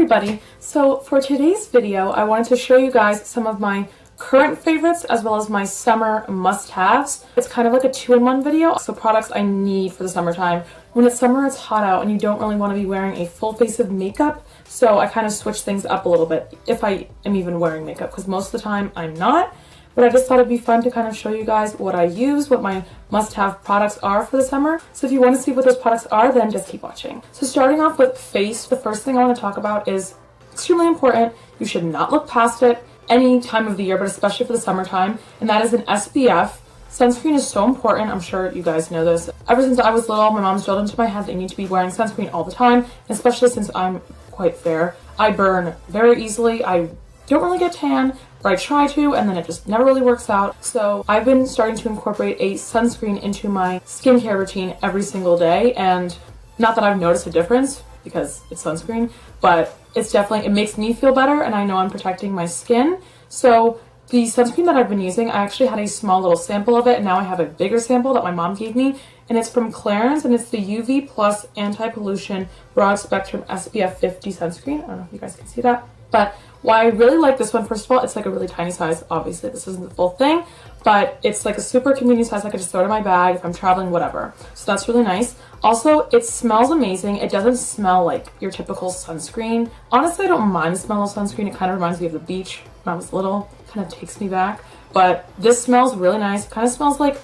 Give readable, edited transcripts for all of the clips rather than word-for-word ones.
everybody! So for today's video, I wanted to show you guys some of my current favorites as well as my summer must-haves. It's kind of like a two-in-one video, so products I need for the summertime. When it's summer, it's hot out and you don't really want to be wearing a full face of makeup, so I kind of switch things up a little bit if I am even wearing makeup, because most of the time I'm not. But I just thought it'd be fun to kind of show you guys what I use, what my must-have products are for the summer. So if you want to see what those products are, then just keep watching. So starting off with face, the first thing I want to talk about is extremely important. You should not look past it any time of the year, but especially for the summertime, and that is an SPF. Sunscreen is so important. I'm sure you guys know this. Ever since I was little, my mom's drilled into my head that you need to be wearing sunscreen all the time, especially since I'm quite fair. I burn very easily. I don't really get tan, but I try to, and then it just never really works out. So I've been starting to incorporate a sunscreen into my skincare routine every single day, and not that I've noticed a difference because it's sunscreen, but it's definitely, it makes me feel better, and I know I'm protecting my skin. So the sunscreen that I've been using, I actually had a small little sample of it, and now I have a bigger sample that my mom gave me, and it's from Clarins, and it's the UV Plus Anti-Pollution Broad Spectrum SPF 50 sunscreen. I don't know if you guys can see that, but why I really like this one, first of all, it's like a really tiny size. Obviously, this isn't the full thing, but it's like a super convenient size. I could just throw it in my bag if I'm traveling, whatever. So that's really nice. Also, it smells amazing. It doesn't smell like your typical sunscreen. Honestly, I don't mind the smell of sunscreen. It kind of reminds me of the beach when I was little. It kind of takes me back. But this smells really nice. It kind of smells like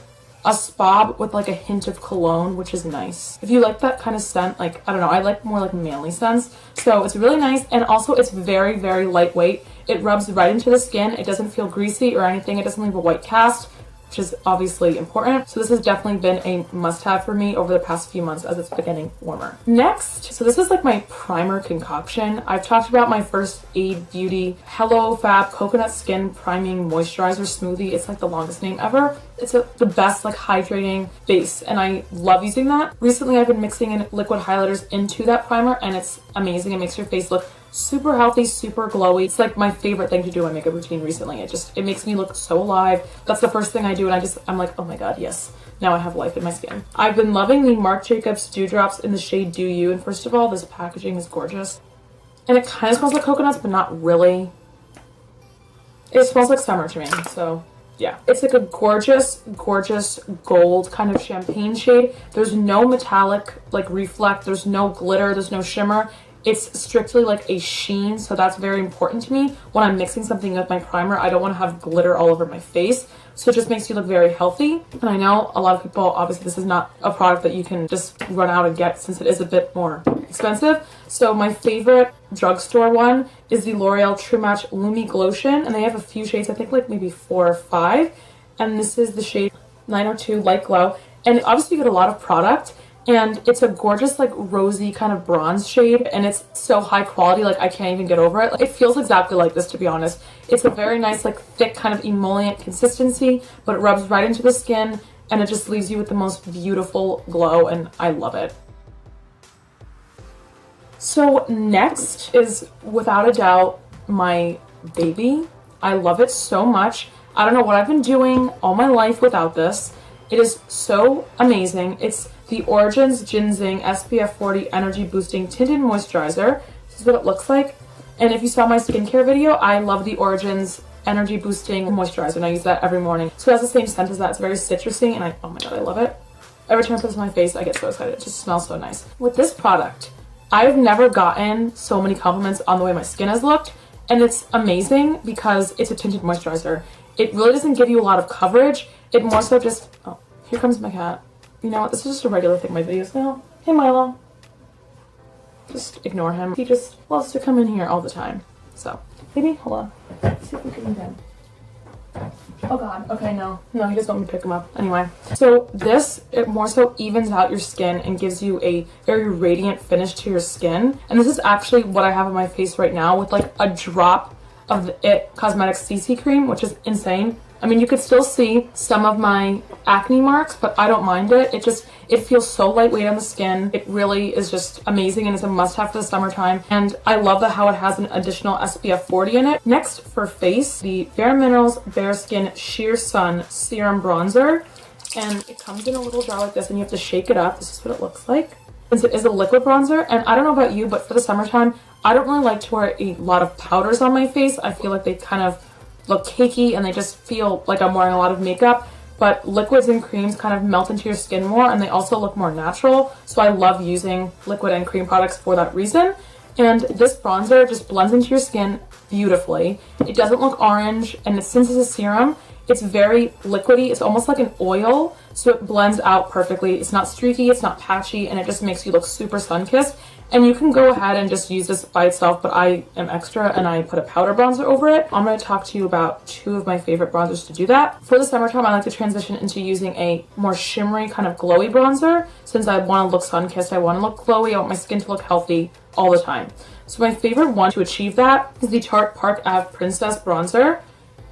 a spa with like a hint of cologne, which is nice. If you like that kind of scent, like, I don't know, I like more like manly scents. So it's really nice, and also it's very, very lightweight. It rubs right into the skin. It doesn't feel greasy or anything. It doesn't leave a white cast, which is obviously important. So this has definitely been a must-have for me over the past few months as it's been getting warmer. Next, so this is like my primer concoction. I've talked about my First Aid Beauty Hello Fab Coconut Skin Priming Moisturizer Smoothie. It's like the longest name ever. It's the best like hydrating base, and I love using that. Recently, I've been mixing in liquid highlighters into that primer, and it's amazing. It makes your face look super healthy, super glowy. It's like my favorite thing to do in my makeup routine recently. It makes me look so alive. That's the first thing I do, and I'm like, oh my god, yes, now I have life in my skin. I've been loving the Marc Jacobs Dewdrops in the shade Do You, and first of all, this packaging is gorgeous. And it kind of smells like coconuts, but not really. It smells like summer to me, so yeah. It's like a gorgeous, gorgeous gold kind of champagne shade. There's no metallic like reflect, there's no glitter, there's no shimmer. It's strictly like a sheen, so that's very important to me. When I'm mixing something with my primer, I don't want to have glitter all over my face, so it just makes you look very healthy. And I know a lot of people, obviously this is not a product that you can just run out and get since it is a bit more expensive. So my favorite drugstore one is the L'Oreal True Match Lumi Glotion, and they have a few shades, I think like maybe 4 or 5, and this is the shade 902 Light Glow. And obviously you get a lot of product, and it's a gorgeous like rosy kind of bronze shade, and it's so high quality, like I can't even get over it. It feels exactly like this, to be honest. It's a very nice like thick kind of emollient consistency, but it rubs right into the skin, and it just leaves you with the most beautiful glow, and I love it. So next is without a doubt my baby. I love it so much. I don't know what I've been doing all my life without this. It is so amazing. It's the Origins Ginseng SPF 40 Energy Boosting Tinted Moisturizer. This is what it looks like. And if you saw my skincare video, I love the Origins Energy Boosting Moisturizer, and I use that every morning. So it has the same scent as that. It's very citrusy, and oh my god, I love it. Every time I put this on my face, I get so excited. It just smells so nice. With this product, I've never gotten so many compliments on the way my skin has looked, and it's amazing because it's a tinted moisturizer. It really doesn't give you a lot of coverage. It more so just, oh, here comes my cat. You know what, this is just a regular thing in my videos now. Hey Milo. Just ignore him. He just loves to come in here all the time. So, maybe, hold on. Let's see if we can get him. Oh god, okay, no, he doesn't want me to pick him up. Anyway, so this, it more so evens out your skin and gives you a very radiant finish to your skin. And this is actually what I have on my face right now with like a drop of the It Cosmetics CC cream, which is insane. I mean, you could still see some of my acne marks, but I don't mind it. It feels so lightweight on the skin. It really is just amazing, and it's a must-have for the summertime. And I love how it has an additional SPF 40 in it. Next, for face, the Bare Minerals BareSkin Sheer Sun Serum Bronzer. And it comes in a little jar like this, and you have to shake it up. This is what it looks like. Since it is a liquid bronzer, and I don't know about you, but for the summertime, I don't really like to wear a lot of powders on my face. I feel like they kind of look cakey and they just feel like I'm wearing a lot of makeup. But liquids and creams kind of melt into your skin more, and they also look more natural. So I love using liquid and cream products for that reason. And this bronzer just blends into your skin beautifully. It doesn't look orange, and since it's a serum, it's very liquidy. It's almost like an oil, so it blends out perfectly. It's not streaky, it's not patchy, and it just makes you look super sun-kissed. And you can go ahead and just use this by itself, but I am extra and I put a powder bronzer over it. I'm going to talk to you about two of my favorite bronzers to do that. For the summertime, I like to transition into using a more shimmery kind of glowy bronzer. Since I want to look sun-kissed, I want to look glowy, I want my skin to look healthy all the time. So my favorite one to achieve that is the Tarte Park Ave Princess Bronzer.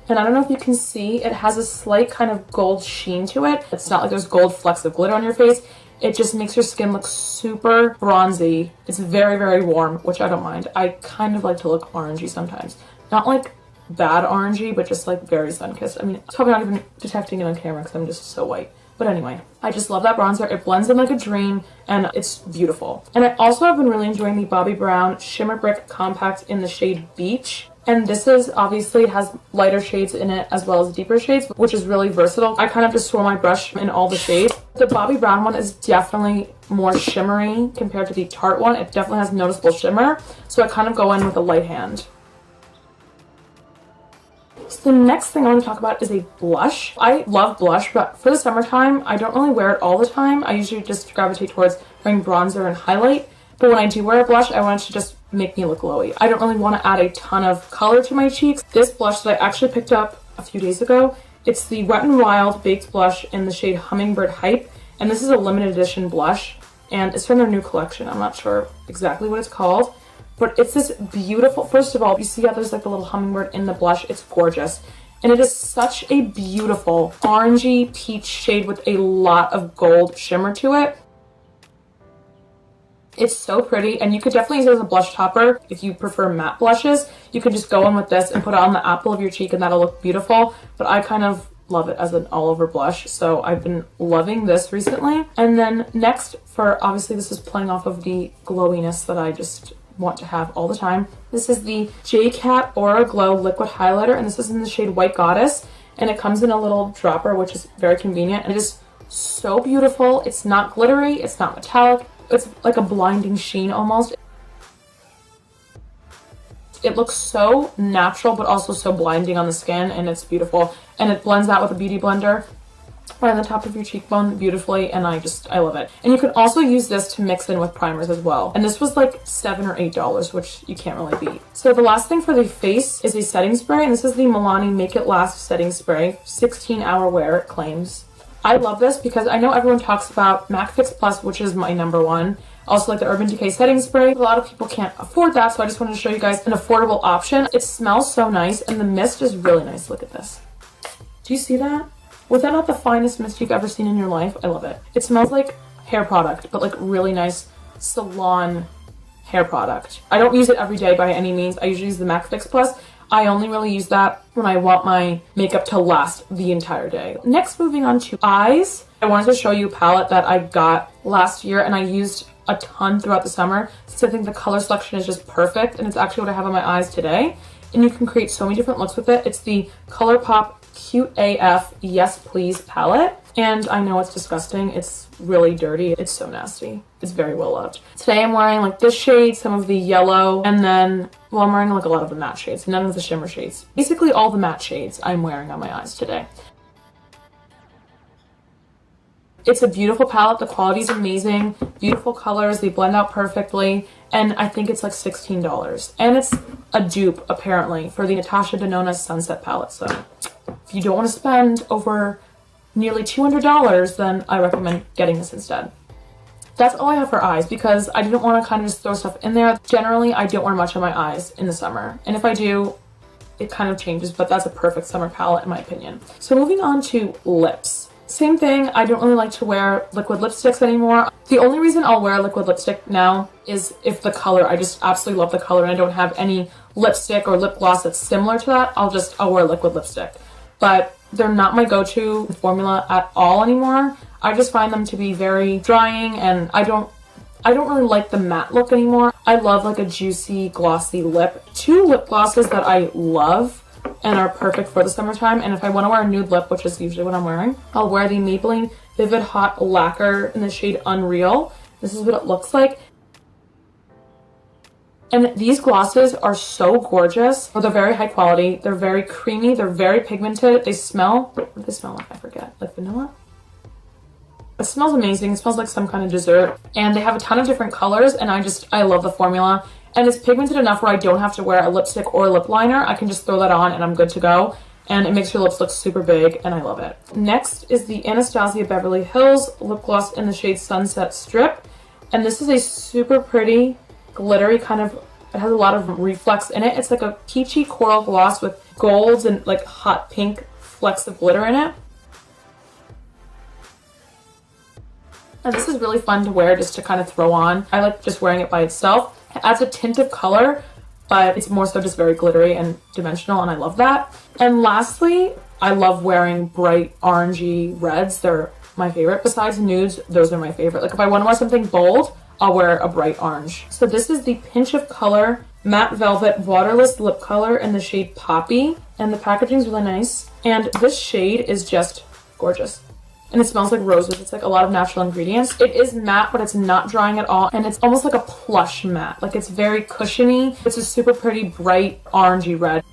And I don't know if you can see, it has a slight kind of gold sheen to it. It's not like there's gold flecks of glitter on your face. It just makes your skin look super bronzy. It's very, very warm, which I don't mind. I kind of like to look orangey sometimes. Not like bad orangey, but just like very sun-kissed. I mean, it's probably not even detecting it on camera because I'm just so white. But anyway, I just love that bronzer. It blends in like a dream and it's beautiful. And I also have been really enjoying the Bobbi Brown Shimmer Brick Compact in the shade Beach. And this is obviously, it has lighter shades in it as well as deeper shades, which is really versatile. I kind of just swirl my brush in all the shades. The Bobbi Brown one is definitely more shimmery compared to the Tarte one. It definitely has noticeable shimmer, so I kind of go in with a light hand. So the next thing I want to talk about is a blush. I love blush, but for the summertime, I don't really wear it all the time. I usually just gravitate towards wearing bronzer and highlight. But when I do wear a blush, I want it to just make me look glowy. I don't really want to add a ton of color to my cheeks. This blush that I actually picked up a few days ago, it's the Wet n Wild Baked Blush in the shade Hummingbird Hype. And this is a limited edition blush, and it's from their new collection. I'm not sure exactly what it's called, but it's this beautiful, first of all, you see how there's like a little hummingbird in the blush? It's gorgeous. And it is such a beautiful orangey peach shade with a lot of gold shimmer to it. It's so pretty, and you could definitely use it as a blush topper. If you prefer matte blushes, you could just go in with this and put it on the apple of your cheek and that'll look beautiful. But I kind of love it as an all-over blush, so I've been loving this recently. And then next, for obviously this is playing off of the glowiness that I just want to have all the time. This is the J-Cat Aura Glow Liquid Highlighter, and this is in the shade White Goddess. And it comes in a little dropper, which is very convenient. And it is so beautiful. It's not glittery, it's not metallic. It's like a blinding sheen almost. It looks so natural, but also so blinding on the skin, and it's beautiful. And it blends out with a beauty blender right on the top of your cheekbone beautifully, and I love it. And you can also use this to mix in with primers as well. And this was like $7 or $8, which you can't really beat. So the last thing for the face is a setting spray, and this is the Milani Make It Last setting spray. 16-hour wear, it claims. I love this because I know everyone talks about MAC Fix Plus, which is my number one. Also like the Urban Decay setting spray. A lot of people can't afford that, so I just wanted to show you guys an affordable option. It smells so nice, and the mist is really nice. Look at this. Do you see that? Was that not the finest mist you've ever seen in your life? I love it. It smells like hair product, but like really nice salon hair product. I don't use it every day by any means. I usually use the MAC Fix Plus. I only really use that when I want my makeup to last the entire day. Next, moving on to eyes. I wanted to show you a palette that I got last year and I used a ton throughout the summer since I think the color selection is just perfect, and it's actually what I have on my eyes today. And you can create so many different looks with it. It's the ColourPop Cute AF Yes Please palette. And I know it's disgusting. It's really dirty. It's so nasty. It's very well loved. Today I'm wearing like this shade, some of the yellow, and then, well, I'm wearing like a lot of the matte shades, none of the shimmer shades. Basically all the matte shades I'm wearing on my eyes today. It's a beautiful palette. The quality is amazing. Beautiful colors. They blend out perfectly. And I think it's like $16. And it's a dupe, apparently, for the Natasha Denona Sunset palette. So if you don't want to spend over nearly $200, then I recommend getting this instead. That's all I have for eyes because I didn't want to kind of just throw stuff in there. Generally, I don't wear much on my eyes in the summer. And if I do, it kind of changes, but that's a perfect summer palette in my opinion. So moving on to lips. Same thing, I don't really like to wear liquid lipsticks anymore. The only reason I'll wear liquid lipstick now is if the color, I just absolutely love the color and I don't have any lipstick or lip gloss that's similar to that, I'll wear liquid lipstick. But they're not my go-to formula at all anymore. I just find them to be very drying, and I don't I don't really like the matte look anymore. I love like a juicy, glossy lip. Two lip glosses that I love and are perfect for the summertime. And if I want to wear a nude lip, which is usually what I'm wearing, I'll wear the Maybelline Vivid Hot Lacquer in the shade Unreal. This is what it looks like. And these glosses are so gorgeous. They're very high quality. They're very creamy. They're very pigmented. They smell, what do they smell like? I forget. Like vanilla? It smells amazing. It smells like some kind of dessert. And they have a ton of different colors, and I love the formula. And it's pigmented enough where I don't have to wear a lipstick or a lip liner. I can just throw that on and I'm good to go. And it makes your lips look super big, and I love it. Next is the Anastasia Beverly Hills lip gloss in the shade Sunset Strip. And this is a super pretty, glittery kind of, it has a lot of reflex in it. It's like a peachy coral gloss with golds and like hot pink flecks of glitter in it. And this is really fun to wear just to kind of throw on. I like just wearing it by itself. It adds a tint of color, but it's more so just very glittery and dimensional, and I love that. And lastly, I love wearing bright orangey reds. They're my favorite. Besides nudes, those are my favorite. Like if I want to wear something bold, I'll wear a bright orange. So this is the Pinch of Color Matte Velvet Waterless Lip Color in the shade Poppy. And the packaging is really nice. And this shade is just gorgeous. And it smells like roses. It's like a lot of natural ingredients. It is matte, but it's not drying at all. And it's almost like a plush matte. Like it's very cushiony. It's a super pretty bright orangey red.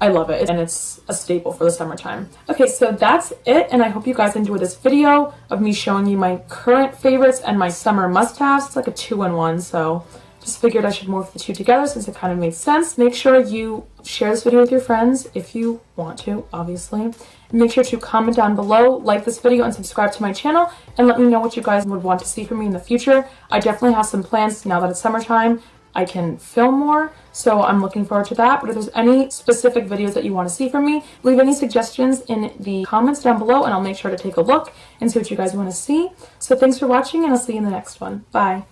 I love it, and it's a staple for the summertime. Okay, so that's it, and I hope you guys enjoyed this video of me showing you my current favorites and my summer must-haves. It's like a 2-in-1, so just figured I should morph the two together since it kind of made sense. Make sure you share this video with your friends if you want to, obviously. And make sure to comment down below, like this video, and subscribe to my channel, and let me know what you guys would want to see from me in the future. I definitely have some plans now that it's summertime. I can film more, so I'm looking forward to that. But if there's any specific videos that you want to see from me, leave any suggestions in the comments down below, and I'll make sure to take a look and see what you guys want to see. So thanks for watching, and I'll see you in the next one. Bye.